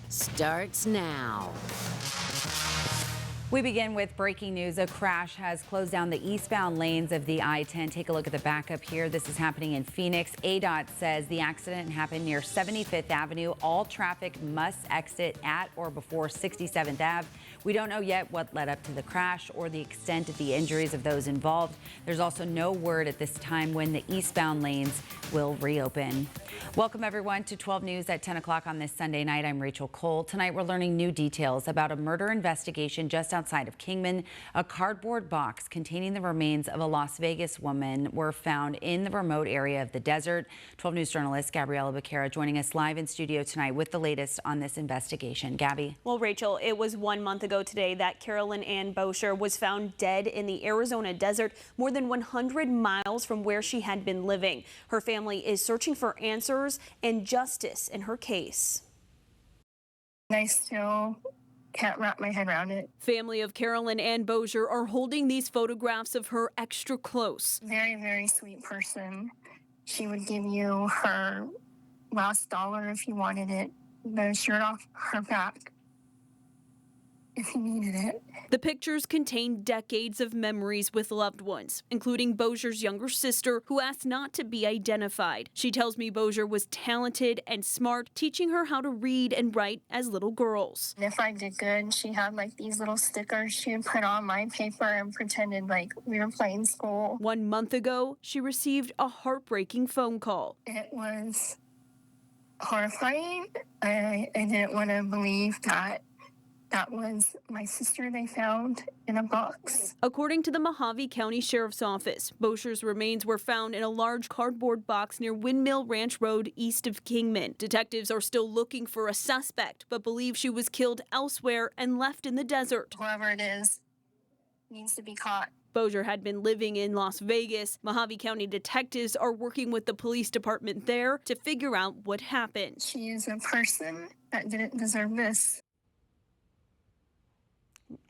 starts now. We begin with breaking news. A crash has closed down the eastbound lanes of the I-10. Take a look at the backup here. This is happening in Phoenix. ADOT says the accident happened near 75th Avenue. All traffic must exit at or before 67th Ave. We don't know yet what led up to the crash or the extent of the injuries of those involved. There's also no word at this time when the eastbound lanes will reopen. Welcome everyone to 12 News at 10 o'clock on this Sunday night. I'm Rachel Cole. Tonight we're learning new details about a murder investigation just outside of Kingman. A cardboard box containing the remains of a Las Vegas woman were found in the remote area of the desert. 12 News journalist Gabriela Becerra joining us live in studio tonight with the latest on this investigation. Gabby. Well, Rachel, it was 1 month ago today that Carolyn Ann Bosher was found dead in the Arizona desert, more than 100 miles from where she had been living. Her family is searching for answers and justice in her case. I still can't wrap my head around it. Family of Carolyn Ann Bosher are holding these photographs of her extra close. Very, very sweet person. She would give you her last dollar if you wanted it, the shirt off her back if you needed it. The pictures contain decades of memories with loved ones, including Bosher's younger sister, who asked not to be identified. She tells me Bosher was talented and smart, teaching her how to read and write as little girls. If I did good, she had like these little stickers she would put on my paper and pretended like we were playing school. 1 month ago, she received a heartbreaking phone call. It was horrifying. I didn't want to believe that was my sister they found in a box. According to the Mojave County Sheriff's Office, Bosher's remains were found in a large cardboard box near Windmill Ranch Road east of Kingman. Detectives are still looking for a suspect, but believe she was killed elsewhere and left in the desert. Whoever it is needs to be caught. Bosher had been living in Las Vegas. Mojave County detectives are working with the police department there to figure out what happened. She is a person that didn't deserve this.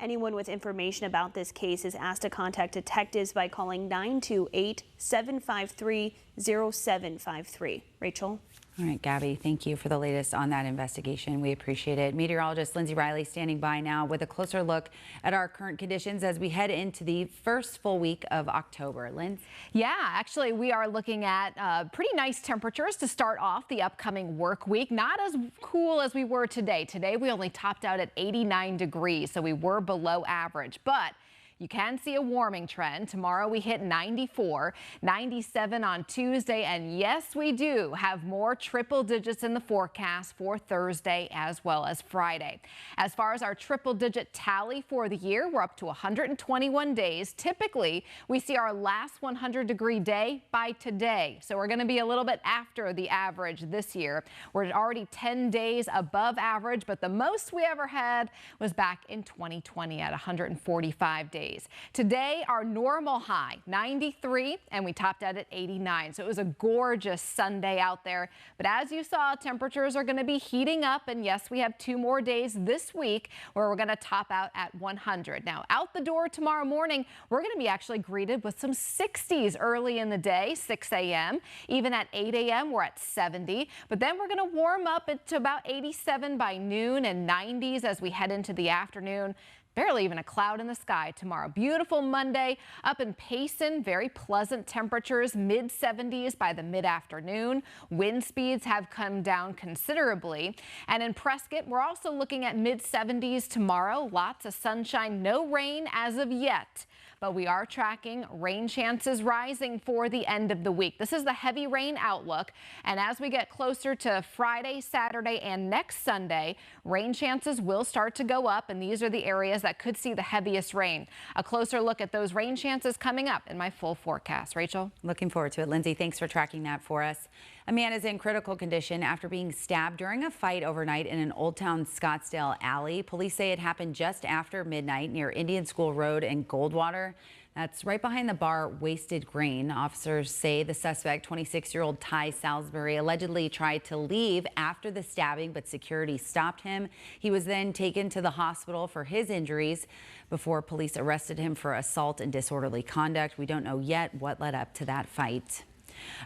Anyone with information about this case is asked to contact detectives by calling 928-753-0753. Rachel? All right, Gabby, thank you for the latest on that investigation. We appreciate it. Meteorologist Lindsay Riley standing by now with a closer look at our current conditions as we head into the first full week of October. Lindsay? Yeah, actually, we are looking at pretty nice temperatures to start off the upcoming work week. Not as cool as we were today. Today, we only topped out at 89 degrees, so we were below average. But you can see a warming trend. Tomorrow we hit 94, 97 on Tuesday, and yes, we do have more triple digits in the forecast for Thursday as well as Friday. As far as our triple digit tally for the year, we're up to 121 days. Typically, we see our last 100-degree day by today, so we're going to be a little bit after the average this year. We're already 10 days above average, but the most we ever had was back in 2020 at 145 days. Today, our normal high, 93, and we topped out at 89. So it was a gorgeous Sunday out there. But as you saw, temperatures are going to be heating up. And yes, we have 2 more days this week where we're going to top out at 100. Now, out the door tomorrow morning, we're going to be actually greeted with some 60s early in the day, 6 a.m. Even at 8 a.m., we're at 70. But then we're going to warm up to about 87 by noon and 90s as we head into the afternoon. Barely even a cloud in the sky tomorrow. Beautiful Monday up in Payson. Very pleasant temperatures, mid 70s by the mid-afternoon. Wind speeds have come down considerably. And in Prescott, we're also looking at mid 70s tomorrow. Lots of sunshine, no rain as of yet. But we are tracking rain chances rising for the end of the week. This is the heavy rain outlook. And as we get closer to Friday, Saturday, and next Sunday, rain chances will start to go up. And these are the areas that could see the heaviest rain. A closer look at those rain chances coming up in my full forecast. Rachel? Looking forward to it. Lindsay, thanks for tracking that for us. A man is in critical condition after being stabbed during a fight overnight in an Old Town Scottsdale alley. Police say it happened just after midnight near Indian School Road and Goldwater. That's right behind the bar Wasted Grain. Officers say the suspect, 26-year-old Ty Salisbury, allegedly tried to leave after the stabbing, but security stopped him. He was then taken to the hospital for his injuries before police arrested him for assault and disorderly conduct. We don't know yet what led up to that fight.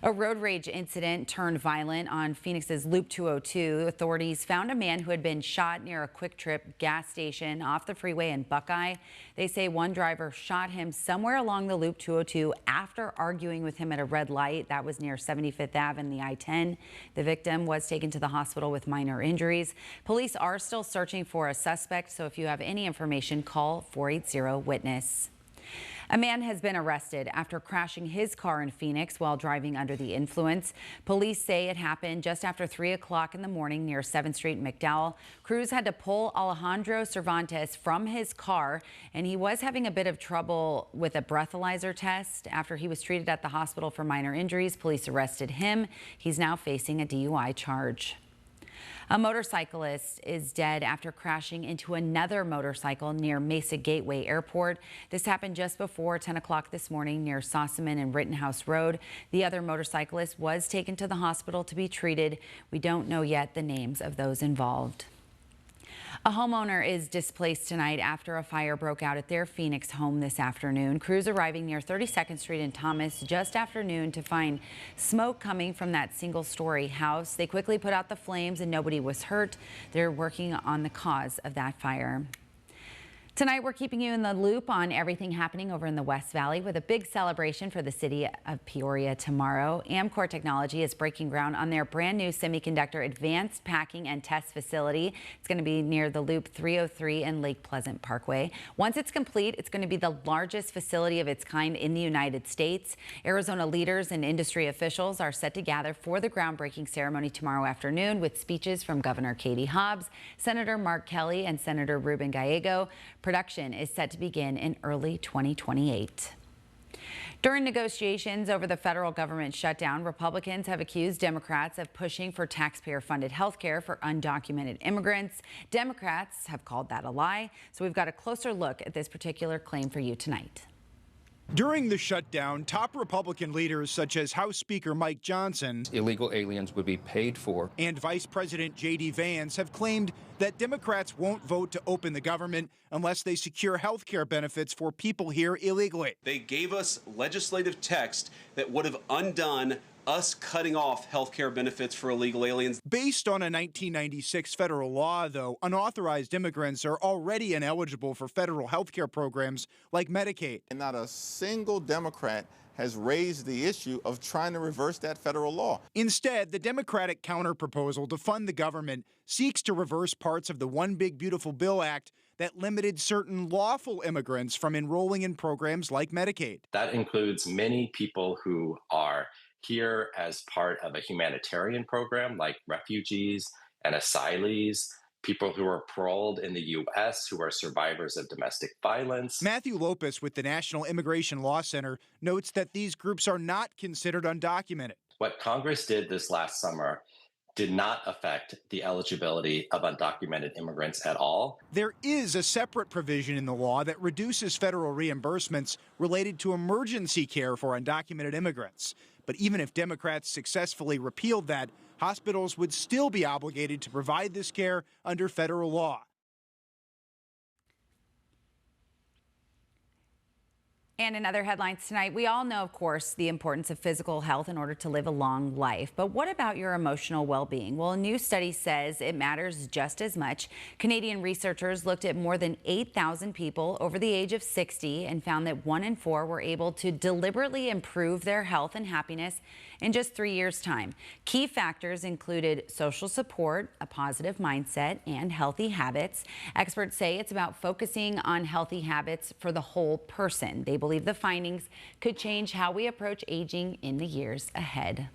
A road rage incident turned violent on Phoenix's Loop 202. Authorities found a man who had been shot near a Quick Trip gas station off the freeway in Buckeye. They say one driver shot him somewhere along the Loop 202 after arguing with him at a red light. That was near 75th Ave and the I-10. The victim was taken to the hospital with minor injuries. Police are still searching for a suspect, so if you have any information, call 480-WITNESS. A man has been arrested after crashing his car in Phoenix while driving under the influence. Police say it happened just after 3 o'clock in the morning near 7th Street and McDowell. Crews had to pull Alejandro Cervantes from his car, and he was having a bit of trouble with a breathalyzer test. After he was treated at the hospital for minor injuries, police arrested him. He's now facing a DUI charge. A motorcyclist is dead after crashing into another motorcycle near Mesa Gateway Airport. This happened just before 10 o'clock this morning near Sossaman and Rittenhouse Road. The other motorcyclist was taken to the hospital to be treated. We don't know yet the names of those involved. A homeowner is displaced tonight after a fire broke out at their Phoenix home this afternoon. Crews arriving near 32nd Street and Thomas just after noon to find smoke coming from that single-story house. They quickly put out the flames and nobody was hurt. They're working on the cause of that fire. Tonight, we're keeping you in the loop on everything happening over in the West Valley with a big celebration for the city of Peoria tomorrow. Amcor Technology is breaking ground on their brand new semiconductor advanced packing and test facility. It's going to be near the Loop 303 and Lake Pleasant Parkway. Once it's complete, it's going to be the largest facility of its kind in the United States. Arizona leaders and industry officials are set to gather for the groundbreaking ceremony tomorrow afternoon with speeches from Governor Katie Hobbs, Senator Mark Kelly, and Senator Ruben Gallego. Production is set to begin in early 2028. During negotiations over the federal government shutdown, Republicans have accused Democrats of pushing for taxpayer-funded health care for undocumented immigrants. Democrats have called that a lie, so we've got a closer look at this particular claim for you tonight. During the shutdown, top Republican leaders such as House Speaker Mike Johnson, illegal aliens would be paid for, and Vice President J.D. Vance have claimed that Democrats won't vote to open the government unless they secure health care benefits for people here illegally. They gave us legislative text that would have undone us cutting off health care benefits for illegal aliens. Based on a 1996 federal law, though, unauthorized immigrants are already ineligible for federal health care programs like Medicaid. And not a single Democrat has raised the issue of trying to reverse that federal law. Instead, the Democratic counterproposal to fund the government seeks to reverse parts of the One Big Beautiful Bill Act that limited certain lawful immigrants from enrolling in programs like Medicaid. That includes many people who are here as part of a humanitarian program like refugees and asylees, people who are paroled in the U.S. who are survivors of domestic violence. Matthew Lopez with the National Immigration Law Center notes that these groups are not considered undocumented. What Congress did this last summer did not affect the eligibility of undocumented immigrants at all. There is a separate provision in the law that reduces federal reimbursements related to emergency care for undocumented immigrants. But even if Democrats successfully repealed that, hospitals would still be obligated to provide this care under federal law. And in other headlines tonight, we all know, of course, the importance of physical health in order to live a long life. But what about your emotional well-being? Well, a new study says it matters just as much. Canadian researchers looked at more than 8,000 people over the age of 60 and found that 1 in 4 were able to deliberately improve their health and happiness in just 3 years' time. Key factors included social support, a positive mindset, and healthy habits. Experts say it's about focusing on healthy habits for the whole person. They believe the findings could change how we approach aging in the years ahead.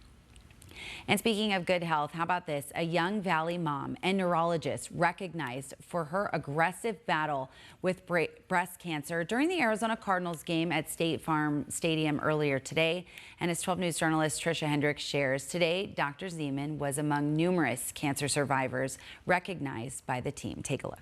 And speaking of good health, how about this? A Young Valley mom and neurologist recognized for her aggressive battle with breast cancer during the Arizona Cardinals game at State Farm Stadium earlier today. And as 12 News journalist Tricia Hendricks shares, today Dr. Zeman was among numerous cancer survivors recognized by the team. Take a look.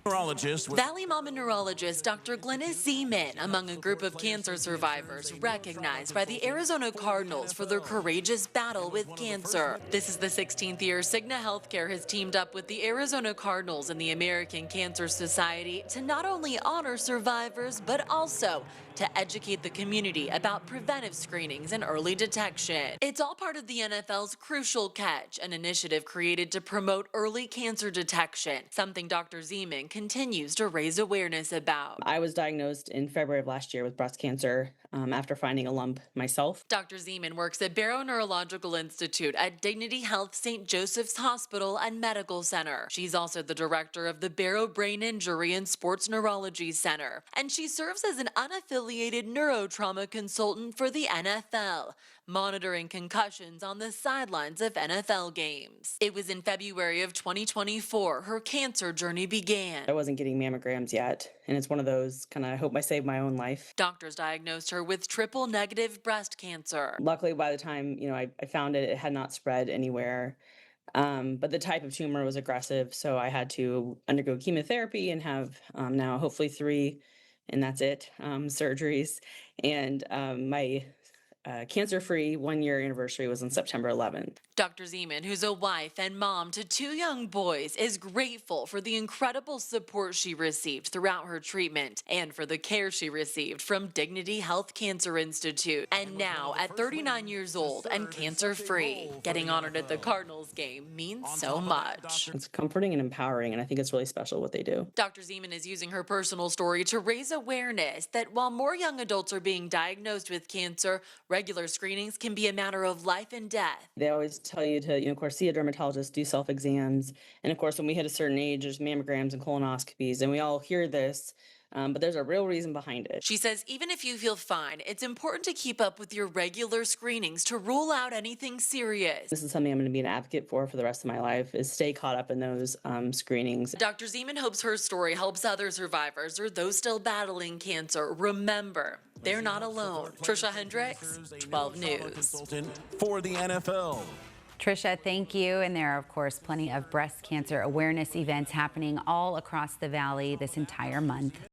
We're neurologist. Valley Mom and neurologist Dr. Glennis Zeman among a group of cancer survivors recognized by the Arizona Cardinals for their courageous battle with cancer. This is the 16th year Cigna Healthcare has teamed up with the Arizona Cardinals and the American Cancer Society to not only honor survivors, but also to educate the community about preventive screenings and early detection. It's all part of the NFL's Crucial Catch, an initiative created to promote early cancer detection, something Dr. Zeman continues to raise awareness about. I was diagnosed in February of last year with breast cancer after finding a lump myself. Dr. Zeman works at Barrow Neurological Institute at Dignity Health St. Joseph's Hospital and Medical Center. She's also the director of the Barrow Brain Injury and Sports Neurology Center, and she serves as an unaffiliated neurotrauma consultant for the NFL, monitoring concussions on the sidelines of NFL games. It was in February of 2024 her cancer journey began. I wasn't getting mammograms yet, and it's one of those kind of, I hope I saved my own life. Doctors diagnosed her with triple-negative breast cancer. Luckily, by the time I found it, it had not spread anywhere. But the type of tumor was aggressive, so I had to undergo chemotherapy and have now hopefully 3, and that's it, surgeries. And my cancer-free 1-year anniversary was on September 11th. Dr. Zeman, who's a wife and mom to 2 young boys, is grateful for the incredible support she received throughout her treatment and for the care she received from Dignity Health Cancer Institute. And now, at 39 years old and cancer-free, getting honored at the Cardinals game means so much. It's comforting and empowering, and I think it's really special what they do. Dr. Zeman is using her personal story to raise awareness that while more young adults are being diagnosed with cancer, regular screenings can be a matter of life and death. They always tell you to, of course, see a dermatologist, do self-exams. And of course, when we hit a certain age, there's mammograms and colonoscopies, and we all hear this, but there's a real reason behind it. She says even if you feel fine, it's important to keep up with your regular screenings to rule out anything serious. This is something I'm going to be an advocate for the rest of my life, is stay caught up in those screenings. Dr. Zeman hopes her story helps other survivors or those still battling cancer remember they're not alone. Trisha Hendricks, 12 News. For the NFL. Trisha, thank you. And there are, of course, plenty of breast cancer awareness events happening all across the valley this entire month.